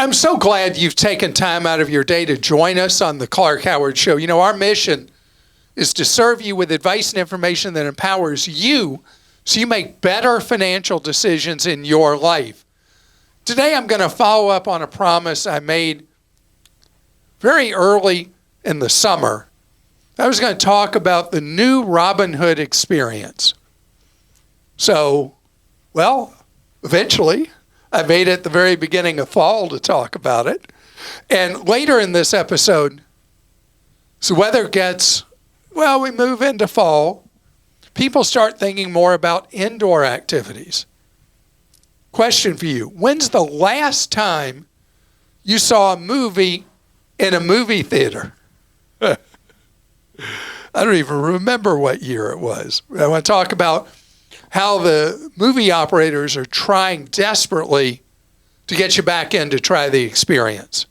I'm so glad you've taken time out of your day to join us on the Clark Howard Show. You know, our mission is to serve you with advice and information that empowers you so you make better financial decisions in your life. Today, I'm going to follow up on a promise I made very early in the summer. I was going to talk about the new Robinhood experience. So, well, eventually, I made it the very beginning of fall to talk about it. And later in this episode, as the weather gets, well, we move into fall, people start thinking more about indoor activities. Question for you. When's the last time you saw a movie in a movie theater? I don't even remember what year it was. I want to talk about how the movie operators are trying desperately to get you back in to try the experience.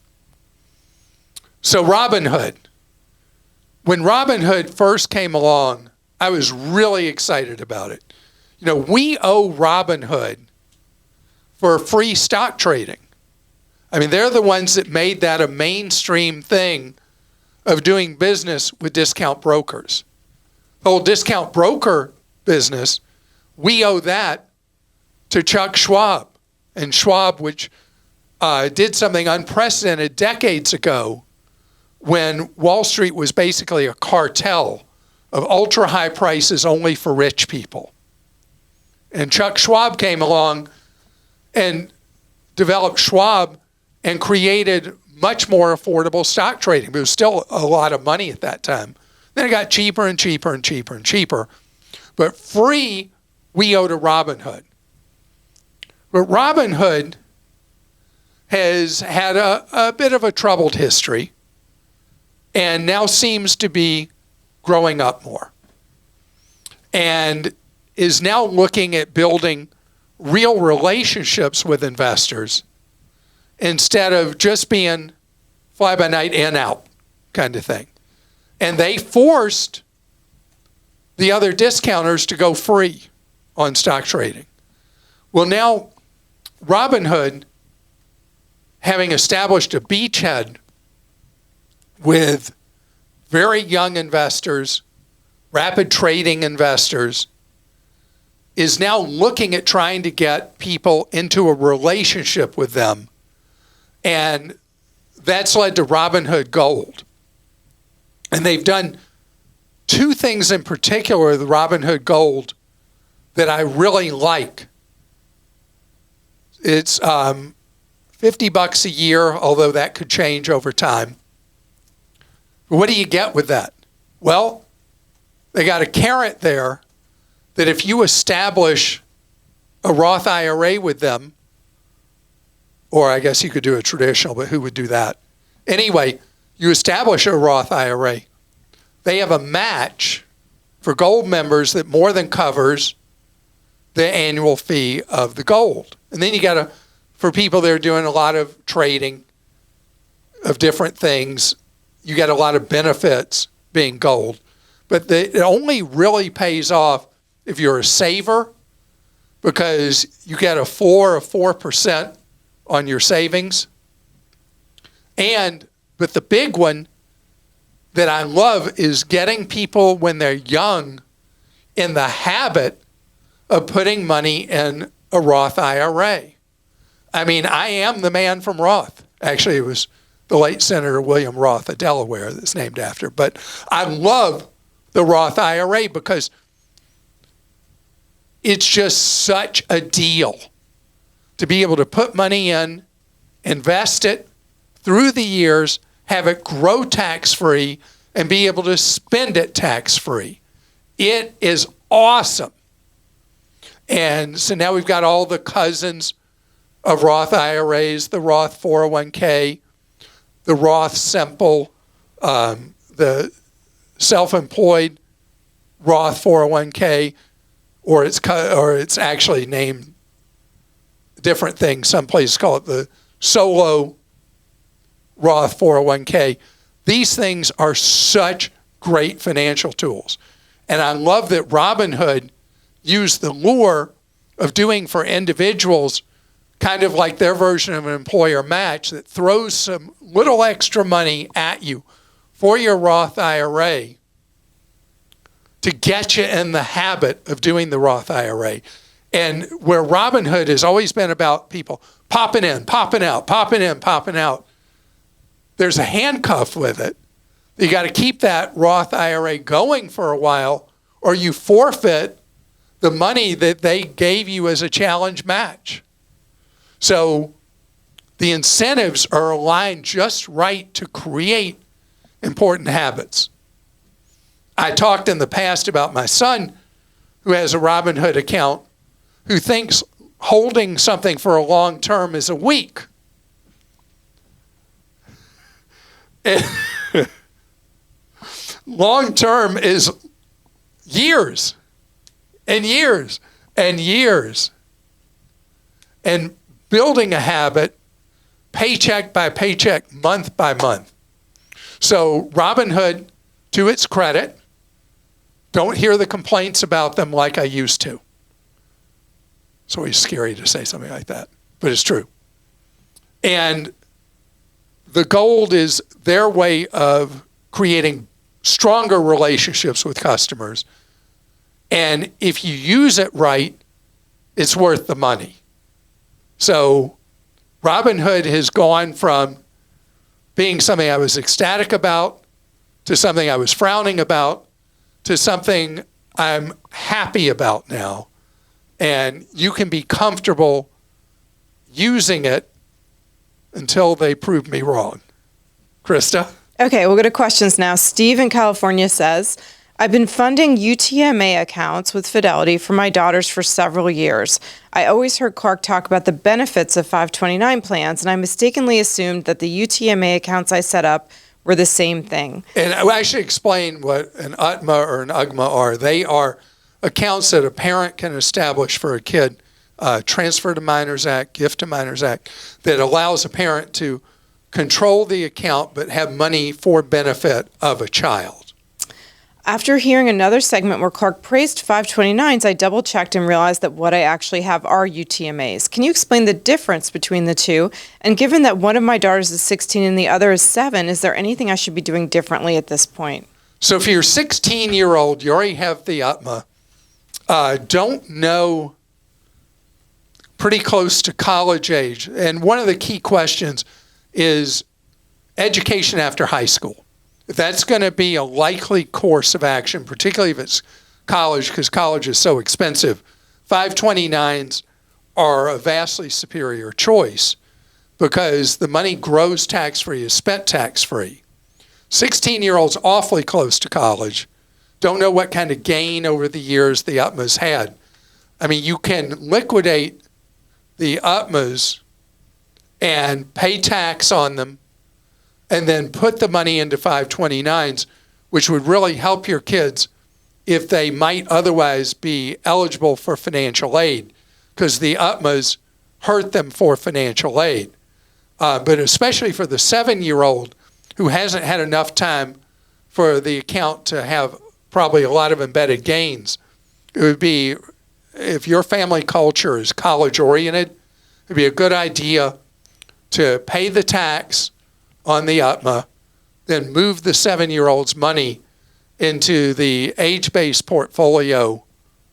So Robinhood. When Robinhood first came along, I was really excited about it. You know, we owe Robinhood for free stock trading. I mean, they're the ones that made that a mainstream thing of doing business with discount brokers. The whole discount broker business, we owe that to Chuck Schwab. And Schwab, which did something unprecedented decades ago when Wall Street was basically a cartel of ultra high prices only for rich people. And Chuck Schwab came along and developed Schwab and created much more affordable stock trading. But it was still a lot of money at that time. Then it got cheaper and cheaper and cheaper and cheaper. But free, we owe to Robinhood. But Robinhood has had a bit of a troubled history and now seems to be growing up more and is now looking at building real relationships with investors instead of just being fly-by-night in-out kind of thing. And they forced the other discounters to go free on stock trading. Well, now Robinhood, having established a beachhead with very young investors, rapid trading investors, is now looking at trying to get people into a relationship with them. And that's led to Robinhood Gold. And they've done two things in particular with Robinhood Gold that I really like. It's $50 a year, although that could change over time. What do you get with that? Well, they got a carrot there that if you establish a Roth IRA with them, or I guess you could do a traditional, but who would do that? Anyway, you establish a Roth IRA. They have a match for gold members that more than covers the annual fee of the gold. And then you got for people that are doing a lot of trading of different things, you get a lot of benefits being gold. But it only really pays off if you're a saver, because you get a 4% on your savings. But the big one that I love is getting people when they're young in the habit of putting money in a Roth IRA. I mean, I am the man from Roth. Actually, it was the late Senator William Roth of Delaware that's named after. But I love the Roth IRA because it's just such a deal to be able to put money in, invest it through the years, have it grow tax-free, and be able to spend it tax-free. It is awesome. And so now we've got all the cousins of Roth IRAs, the Roth 401k, the Roth Simple, the self-employed Roth 401k, or it's actually named different things. Some places call it the solo Roth 401k. These things are such great financial tools. And I love that Robinhood used the lure of doing for individuals kind of like their version of an employer match that throws some little extra money at you for your Roth IRA to get you in the habit of doing the Roth IRA. And where Robinhood has always been about people popping in, popping out, popping in, popping out, there's a handcuff with it. You got to keep that Roth IRA going for a while, or you forfeit the money that they gave you as a challenge match. So the incentives are aligned just right to create important habits. I talked in the past about my son who has a Robinhood account who thinks holding something for a long term is a week. Long term is years and years and years. And building a habit paycheck by paycheck, month by month. So Robinhood, to its credit, don't hear the complaints about them like I used to. It's always scary to say something like that, but it's true. And the gold is their way of creating stronger relationships with customers. And if you use it right, it's worth the money. So Robinhood has gone from being something I was ecstatic about to something I was frowning about to something I'm happy about now. And you can be comfortable using it until they prove me wrong. Krista? Okay, we'll go to questions now. Steve in California says, I've been funding UTMA accounts with Fidelity for my daughters for several years. I always heard Clark talk about the benefits of 529 plans, and I mistakenly assumed that the UTMA accounts I set up were the same thing. And I should explain what an UTMA or an UGMA are. They are accounts that a parent can establish for a kid, Transfer to Minors Act, Gift to Minors Act, that allows a parent to control the account but have money for benefit of a child. After hearing another segment where Clark praised 529s, I double-checked and realized that what I actually have are UTMAs. Can you explain the difference between the two? And given that one of my daughters is 16 and the other is 7, is there anything I should be doing differently at this point? So if you're 16-year-old, you already have the UTMA. Don't know, pretty close to college age. And one of the key questions is education after high school. If that's going to be a likely course of action, particularly if it's college, because college is so expensive, 529s are a vastly superior choice because the money grows tax-free, is spent tax-free. 16-year-olds awfully close to college, don't know what kind of gain over the years the UTMAs had. I mean, you can liquidate the UTMAs and pay tax on them and then put the money into 529s, which would really help your kids if they might otherwise be eligible for financial aid, because the UTMAs hurt them for financial aid. But especially for the 7-year-old who hasn't had enough time for the account to have probably a lot of embedded gains, it would be, if your family culture is college-oriented, it would be a good idea to pay the tax on the UTMA, then move the 7-year-old's money into the age-based portfolio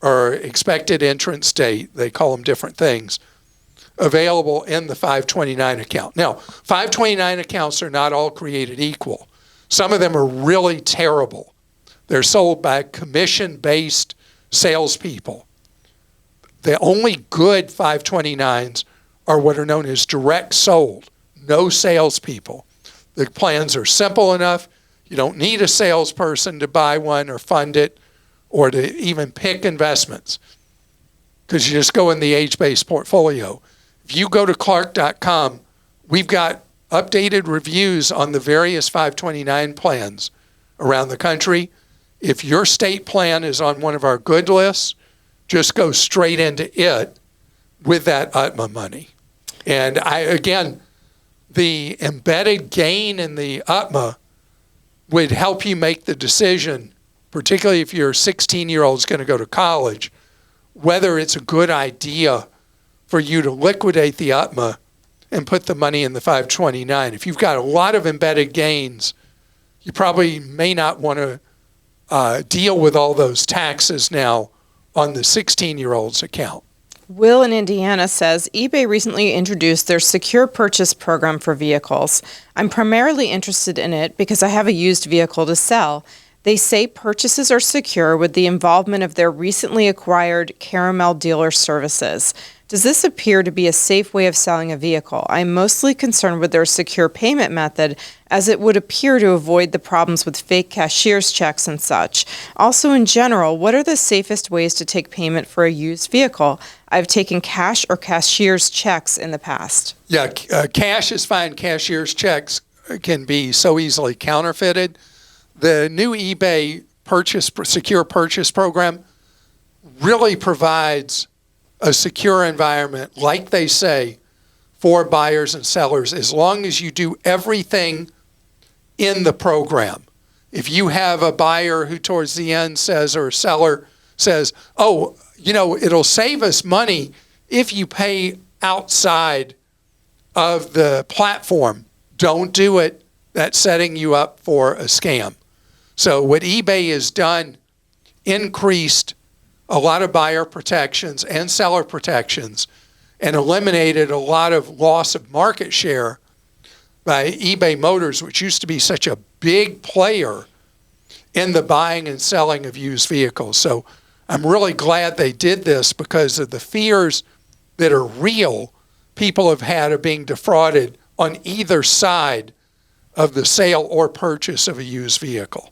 or expected entrance date, they call them different things, available in the 529 account. Now, 529 accounts are not all created equal. Some of them are really terrible. They're sold by commission-based salespeople. The only good 529s are what are known as direct sold, no salespeople. The plans are simple enough. You don't need a salesperson to buy one or fund it or to even pick investments because you just go in the age-based portfolio. If you go to clark.com, we've got updated reviews on the various 529 plans around the country. If your state plan is on one of our good lists, just go straight into it with that UTMA money. And the embedded gain in the UTMA would help you make the decision, particularly if your 16-year-old is going to go to college, whether it's a good idea for you to liquidate the UTMA and put the money in the 529. If you've got a lot of embedded gains, you probably may not want to deal with all those taxes now on the 16-year-old's account. Will in Indiana says, eBay recently introduced their secure purchase program for vehicles. I'm primarily interested in it because I have a used vehicle to sell. They say purchases are secure with the involvement of their recently acquired Caramel Dealer Services. Does this appear to be a safe way of selling a vehicle? I'm mostly concerned with their secure payment method, as it would appear to avoid the problems with fake cashier's checks and such. Also, in general, what are the safest ways to take payment for a used vehicle? I've taken cash or cashier's checks in the past. Yeah, cash is fine. Cashier's checks can be so easily counterfeited. The new eBay secure purchase program really provides a secure environment, like they say, for buyers and sellers, as long as you do everything in the program. If you have a buyer who towards the end says, or a seller says, oh, it'll save us money if you pay outside of the platform, don't do it. That's setting you up for a scam. So what eBay has done, increased a lot of buyer protections and seller protections, and eliminated a lot of loss of market share by eBay Motors, which used to be such a big player in the buying and selling of used vehicles. So I'm really glad they did this, because of the fears that are real people have had of being defrauded on either side of the sale or purchase of a used vehicle.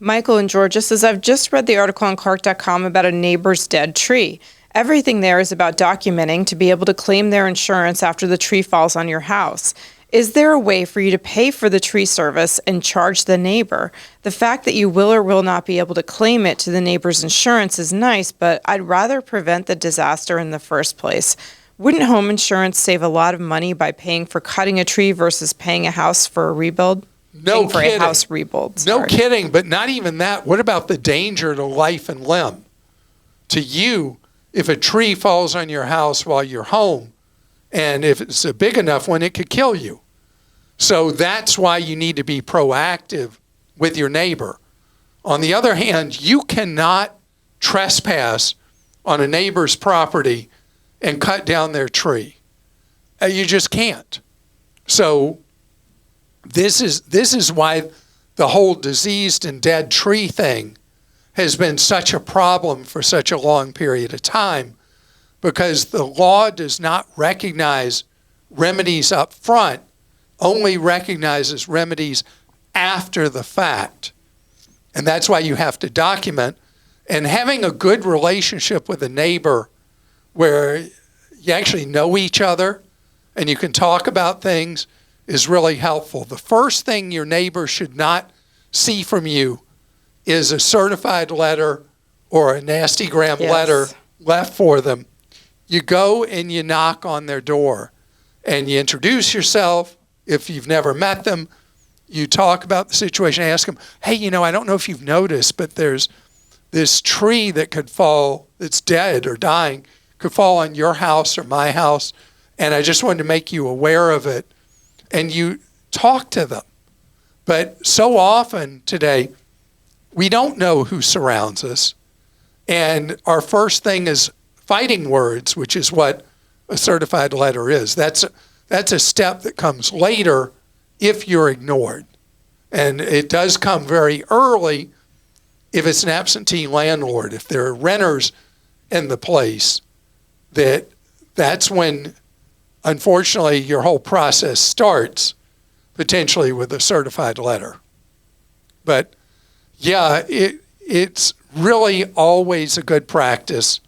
Michael in Georgia says, I've just read the article on Clark.com about a neighbor's dead tree. Everything there is about documenting to be able to claim their insurance after the tree falls on your house. Is there a way for you to pay for the tree service and charge the neighbor? The fact that you will or will not be able to claim it to the neighbor's insurance is nice, but I'd rather prevent the disaster in the first place. Wouldn't home insurance save a lot of money by paying for cutting a tree versus paying a house for a rebuild? No kidding. For a house rebuild. No kidding, but not even that. What about the danger to life and limb? To you, if a tree falls on your house while you're home, and if it's a big enough one, it could kill you. So that's why you need to be proactive with your neighbor. On the other hand, you cannot trespass on a neighbor's property and cut down their tree. You just can't. So this is why the whole diseased and dead tree thing has been such a problem for such a long period of time, because the law does not recognize remedies up front, only recognizes remedies after the fact. And that's why you have to document. And having a good relationship with a neighbor where you actually know each other and you can talk about things is really helpful. The first thing your neighbor should not see from you is a certified letter or a nasty gram letter left for them. You go and you knock on their door and you introduce yourself. If you've never met them, you talk about the situation, ask them, hey, I don't know if you've noticed, but there's this tree that could fall, that's dead or dying, could fall on your house or my house, and I just wanted to make you aware of it. And you talk to them. But so often today, we don't know who surrounds us. And our first thing is fighting words, which is what a certified letter is. That's a step that comes later if you're ignored. And it does come very early if it's an absentee landlord. If there are renters in the place, that's when, unfortunately, your whole process starts, potentially with a certified letter. But yeah, it's really always a good practice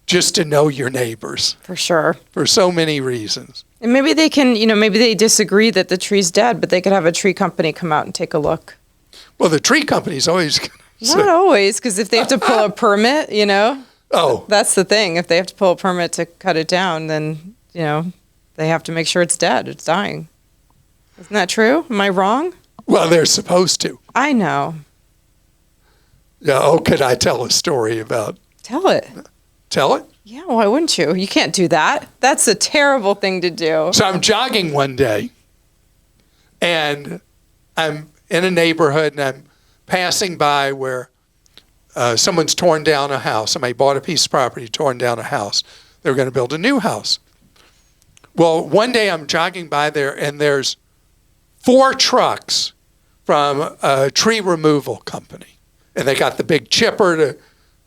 just to know your neighbors. For sure. For so many reasons. And maybe they can, maybe they disagree that the tree's dead, but they could have a tree company come out and take a look. Well, the tree company's always Not always, because if they have to pull a permit, Oh. That's the thing. If they have to pull a permit to cut it down, then, they have to make sure it's dead. It's dying. Isn't that true? Am I wrong? Well, they're supposed to. I know. Yeah. Oh, could I tell a story about? Tell it. Tell it. Yeah, why wouldn't you? You can't do that. That's a terrible thing to do. So I'm jogging one day, and I'm in a neighborhood, and I'm passing by where someone's torn down a house. Somebody bought a piece of property, torn down a house. They were going to build a new house. Well, one day I'm jogging by there, and there's 4 trucks from a tree removal company. And they got the big chipper to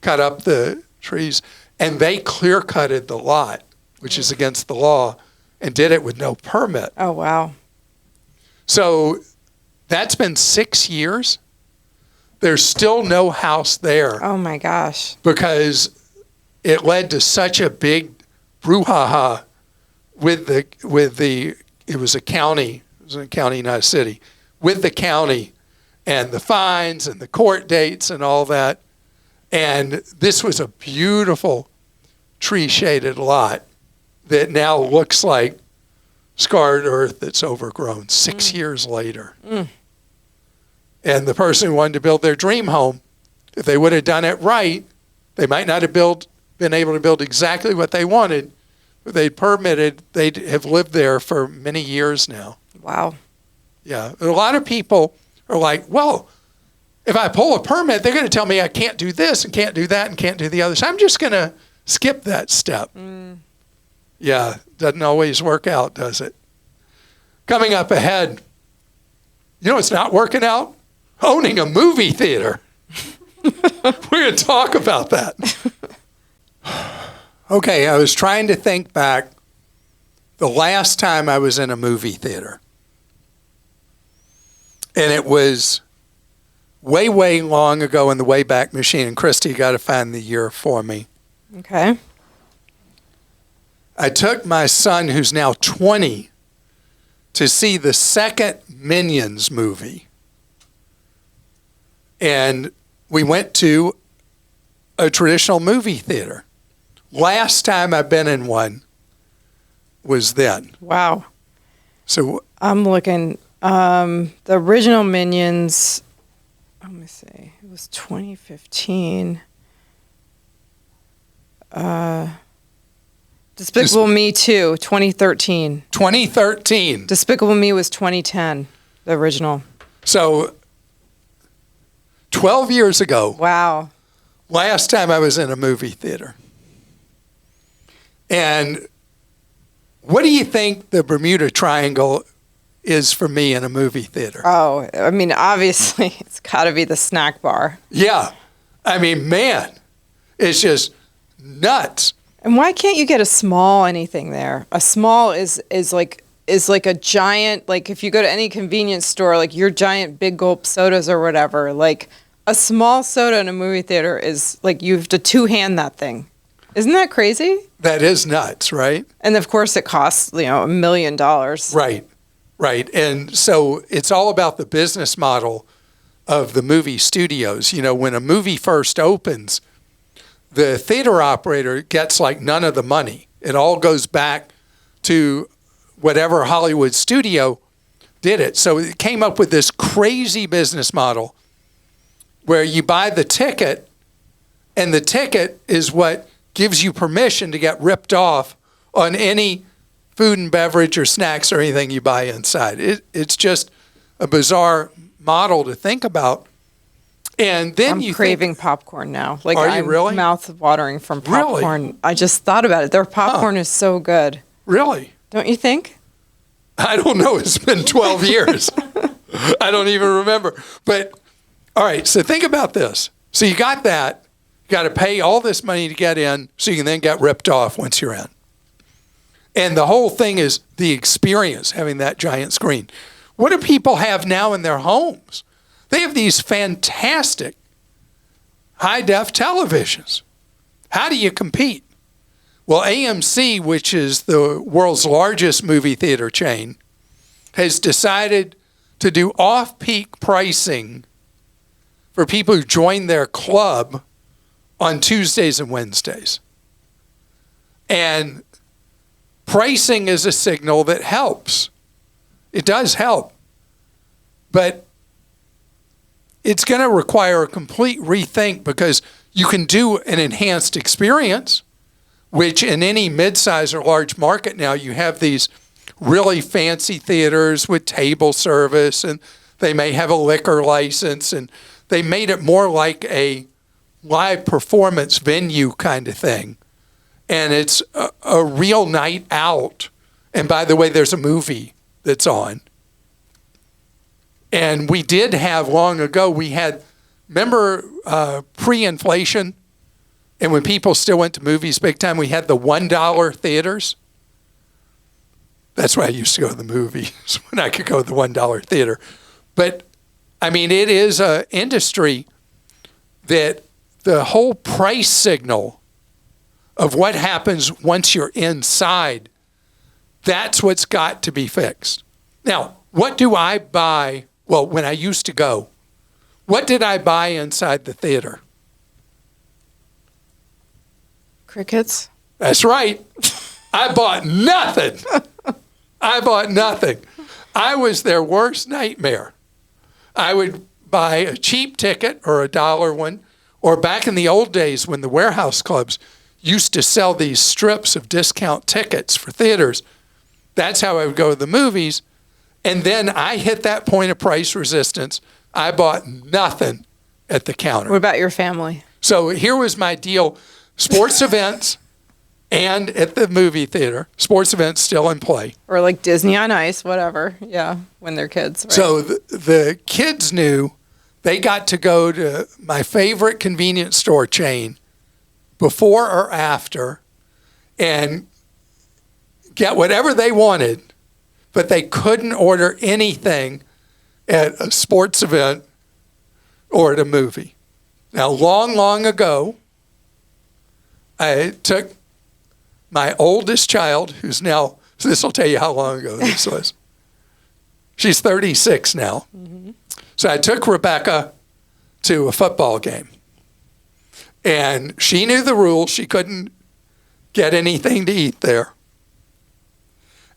cut up the trees. And they clear-cutted the lot, which is against the law, and did it with no permit. Oh, wow. So that's been 6 years. There's still no house there. Oh, my gosh. Because it led to such a big brouhaha with the it was a county, not a city, with the county and the fines and the court dates and all that. And this was a beautiful tree-shaded lot that now looks like scarred earth that's overgrown 6 years later. And the person who wanted to build their dream home, if they would have done it right, they might not have been able to build exactly what they wanted, but they'd have lived there for many years now. Wow. Yeah. A lot of people are like, well, if I pull a permit, they're going to tell me I can't do this and can't do that and can't do the other. So I'm just going to skip that step. Yeah. Doesn't always work out, does it? Coming up ahead, you know what's not working out? Owning a movie theater. We're going to talk about that. Okay, I was trying to think back the last time I was in a movie theater. And it was way, way long ago in the Wayback Machine. And Christy, you got to find the year for me. Okay. I took my son, who's now 20, to see the second Minions movie. And we went to a traditional movie theater. Last time I've been in one was then. Wow. So I'm looking. The original Minions, let me see, it was 2015. Despicable Me 2, 2013. 2013. Despicable Me was 2010, the original. So 12 years ago, Wow. last time I was in a movie theater. And what do you think the Bermuda Triangle is for me in a movie theater? Oh, I mean, obviously, it's got to be the snack bar. Yeah. I mean, man, it's just nuts. And why can't you get a small anything there? A small is like a giant, like if you go to any convenience store, like your giant big gulp sodas or whatever, like a small soda in a movie theater is like you have to two-hand that thing. Isn't that crazy? That is nuts, right? And of course it costs, $1 million. Right. And so it's all about the business model of the movie studios. You know, when a movie first opens, the theater operator gets like none of the money. It all goes back to whatever Hollywood studio did it. So it came up with this crazy business model where you buy the ticket, and the ticket is what gives you permission to get ripped off on any food and beverage or snacks or anything you buy inside. It's just a bizarre model to think about. And then I'm craving popcorn now. Like, are you I'm really? Mouth watering from popcorn. Really? I just thought about it. Their popcorn is so good. Really? Don't you think? I don't know. It's been 12 years. I don't even remember. But, all right, so think about this. So you got that. You got to pay all this money to get in so you can then get ripped off once you're in. And the whole thing is the experience, having that giant screen. What do people have now in their homes? They have these fantastic high-def televisions. How do you compete? Well, AMC, which is the world's largest movie theater chain, has decided to do off-peak pricing for people who join their club on Tuesdays and Wednesdays. And pricing is a signal that helps. It does help. But it's going to require a complete rethink because you can do an enhanced experience. which in any mid-size or large market now, you have these really fancy theaters with table service, and they may have a liquor license, and they made it more like a live performance venue kind of thing. And it's a real night out. And by the way, there's a movie that's on. And we did have long ago, we had, remember pre-inflation, and when people still went to movies big time, we had the $1 theaters. That's why I used to go to the movies, when I could go to the $1 theater. But, I mean, it is an industry that the whole price signal of what happens once you're inside, that's what's got to be fixed. Now, what do I buy? Well, when I used to go, what did I buy inside the theater? Crickets? That's right. I bought nothing. I bought nothing. I was their worst nightmare. I would buy a cheap ticket or a $1 one, or back in the old days when the warehouse clubs used to sell these strips of discount tickets for theaters. That's how I would go to the movies. And then I hit that point of price resistance. I bought nothing at the counter. What about your family? So here was my deal. Sports events and at the movie theater. Sports events still in play. Or like Disney on Ice, whatever. Yeah, when they're kids. Right? So the kids knew they got to go to my favorite convenience store chain before or after and get whatever they wanted, but they couldn't order anything at a sports event or at a movie. Now, long, long ago, I took my oldest child, who's now, this will tell you how long ago this was. She's 36 now. Mm-hmm. So I took Rebecca to a football game. And she knew the rules. She couldn't get anything to eat there.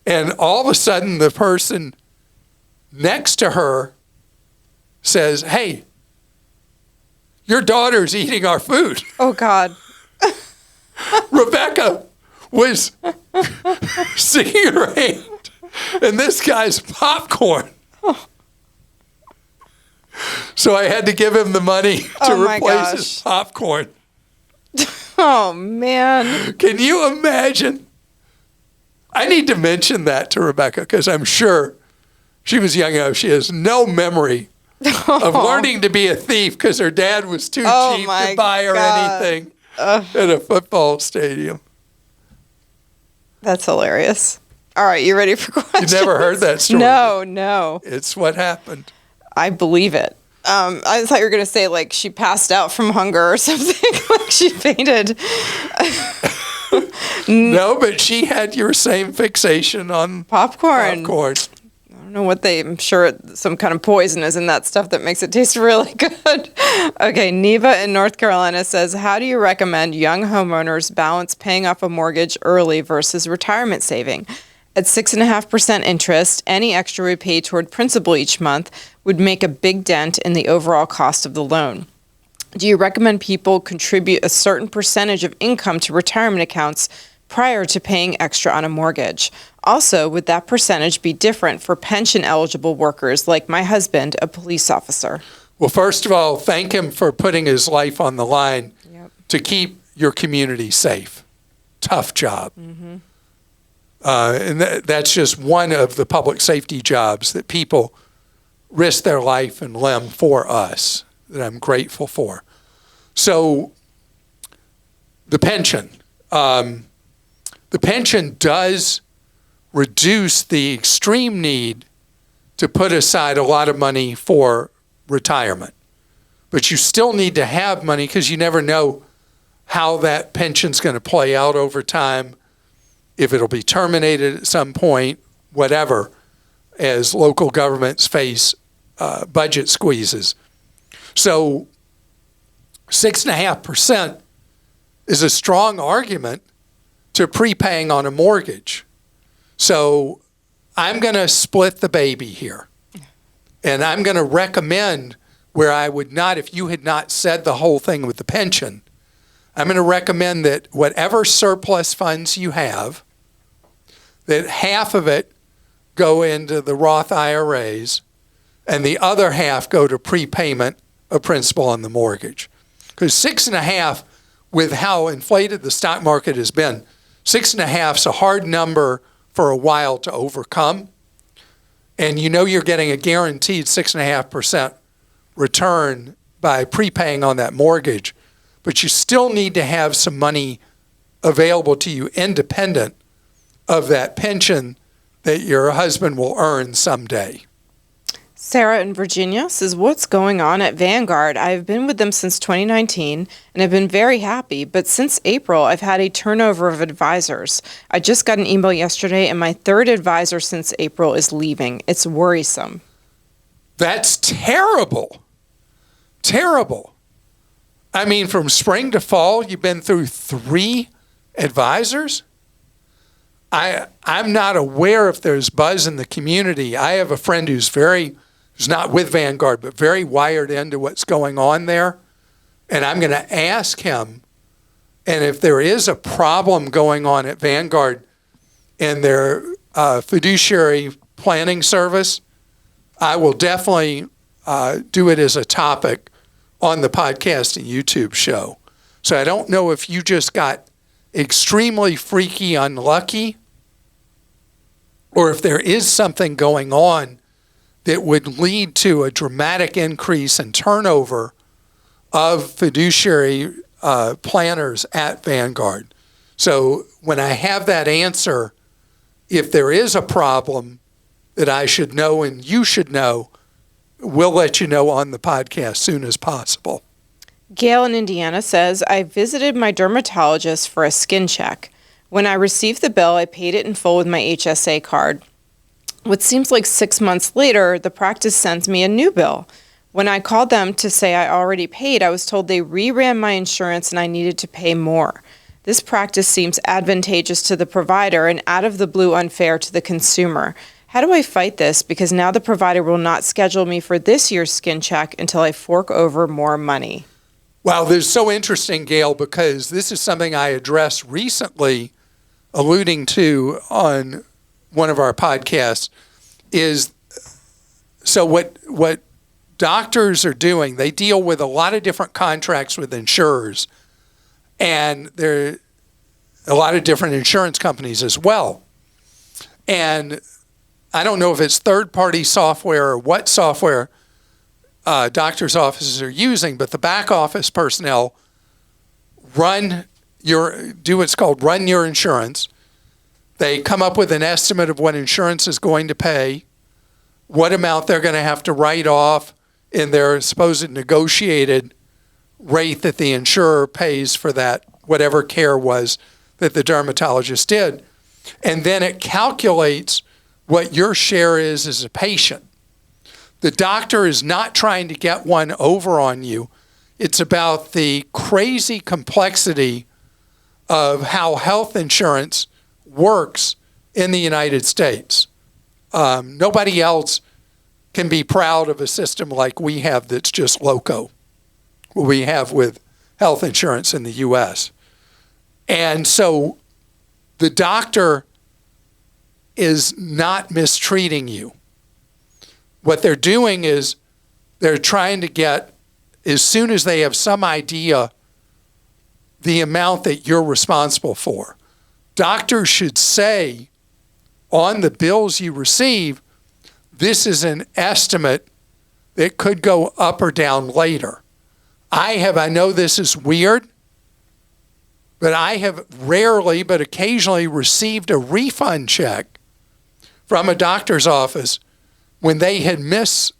And all of a sudden, the person next to her says, "Hey, your daughter's eating our food." Oh, God. Rebecca was seeing her hand, and this guy's popcorn. Oh. So I had to give him the money to replace his popcorn. Oh, man. Can you imagine? I need to mention that to Rebecca because I'm sure she was young enough. She has no memory of learning to be a thief because her dad was too cheap to buy her anything at a football stadium. That's hilarious. All right, you ready for questions? You never heard that story? No. It's what happened. I believe it. I thought you were going to say, like, she passed out from hunger or something, like she fainted. No, but she had your same fixation on popcorn. Popcorn. I don't know what I'm sure some kind of poison is in that stuff that makes it taste really good. Okay, Neva in North Carolina says, how do you recommend young homeowners balance paying off a mortgage early versus retirement saving? At 6.5% interest, any extra we pay toward principal each month would make a big dent in the overall cost of the loan. Do you recommend people contribute a certain percentage of income to retirement accounts prior to paying extra on a mortgage? Also, would that percentage be different for pension-eligible workers like my husband, a police officer? Well, first of all, thank him for putting his life on the line to keep your community safe. Tough job. Mm-hmm. And that's just one of the public safety jobs that people risk their life and limb for us, that I'm grateful for. So the pension. The pension does reduce the extreme need to put aside a lot of money for retirement. But you still need to have money because you never know how that pension's going to play out over time, if it'll be terminated at some point, whatever, as local governments face budget squeezes. So 6.5% is a strong argument to prepaying on a mortgage. So I'm going to split the baby here. And I'm going to recommend where I would not, if you had not said the whole thing with the pension, I'm going to recommend that whatever surplus funds you have, that half of it go into the Roth IRAs and the other half go to prepayment of principal on the mortgage. Because 6.5, with how inflated the stock market has been, 6.5 is a hard number for a while to overcome. And you know you're getting a guaranteed 6.5% return by prepaying on that mortgage, but you still need to have some money available to you independent of that pension that your husband will earn someday. Sara in Virginia says, what's going on at Vanguard? I've been with them since 2019 and have been very happy, but since April, I've had a turnover of advisors. I just got an email yesterday and my third advisor since April is leaving. It's worrisome. That's terrible. Terrible. I mean, from spring to fall, you've been through 3 advisors? I'm not aware if there's buzz in the community. I have a friend who's not with Vanguard, but very wired into what's going on there. And I'm going to ask him, and if there is a problem going on at Vanguard in their fiduciary planning service, I will definitely do it as a topic on the podcast and YouTube show. So I don't know if you just got extremely freaky unlucky, or if there is something going on that would lead to a dramatic increase in turnover of fiduciary planners at Vanguard. So when I have that answer, if there is a problem that I should know and you should know, we'll let you know on the podcast as soon as possible. Gail in Indiana says, I visited my dermatologist for a skin check. When I received the bill, I paid it in full with my HSA card. What seems like 6 months later, the practice sends me a new bill. When I called them to say I already paid, I was told they reran my insurance and I needed to pay more. This practice seems advantageous to the provider and out of the blue unfair to the consumer. How do I fight this? Because now the provider will not schedule me for this year's skin check until I fork over more money. Wow, this is so interesting, Gail, because this is something I addressed recently, alluding to on one of our podcasts, is so what doctors are doing, they deal with a lot of different contracts with insurers, and there are a lot of different insurance companies as well. And I don't know if it's third-party software or what software doctors' offices are using, but the back office personnel do what's called run your insurance. They come up with an estimate of what insurance is going to pay, what amount they're going to have to write off in their supposed negotiated rate that the insurer pays for that, whatever care was that the dermatologist did. And then it calculates what your share is as a patient. The doctor is not trying to get one over on you. It's about the crazy complexity of how health insurance works in the United States. Nobody else can be proud of a system like we have that's just loco, what we have with health insurance in the U.S. And so the doctor is not mistreating you. What they're doing is they're trying to get, as soon as they have some idea, the amount that you're responsible for. Doctors should say on the bills you receive, this is an estimate that could go up or down later. I know this is weird, but I have rarely but occasionally received a refund check from a doctor's office when they had messed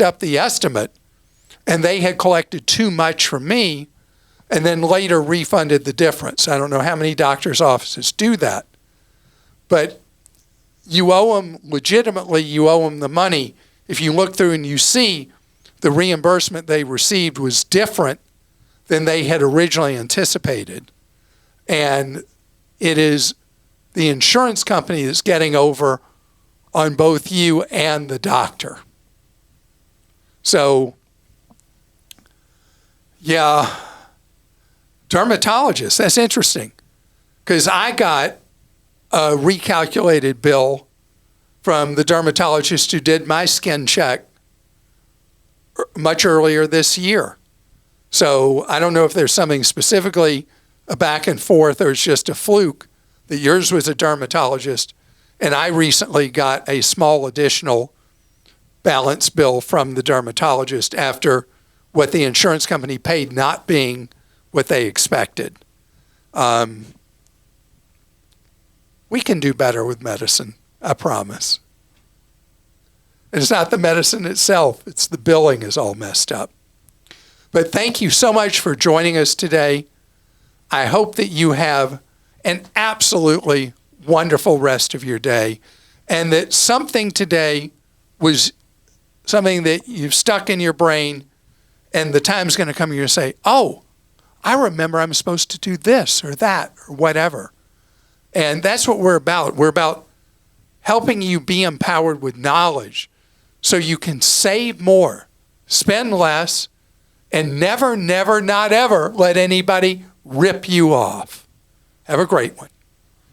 up the estimate and they had collected too much from me and then later refunded the difference. I don't know how many doctors' offices do that. But you owe them, legitimately, you owe them the money. If you look through and you see the reimbursement they received was different than they had originally anticipated. And it is the insurance company that's getting over on both you and the doctor. So, yeah, Dermatologist, that's interesting. Because I got a recalculated bill from the dermatologist who did my skin check much earlier this year. So I don't know if there's something specifically a back and forth or it's just a fluke that yours was a dermatologist. And I recently got a small additional balance bill from the dermatologist after what the insurance company paid not being what they expected. We can do better with medicine, I promise. And it's not the medicine itself, it's the billing is all messed up. But thank you so much for joining us today. I hope that you have an absolutely wonderful rest of your day and that something today was something that you've stuck in your brain and the time's going to come and you're going to say, oh, I remember I'm supposed to do this or that or whatever. And that's what we're about. We're about helping you be empowered with knowledge so you can save more, spend less, and never, never, not ever let anybody rip you off. Have a great one.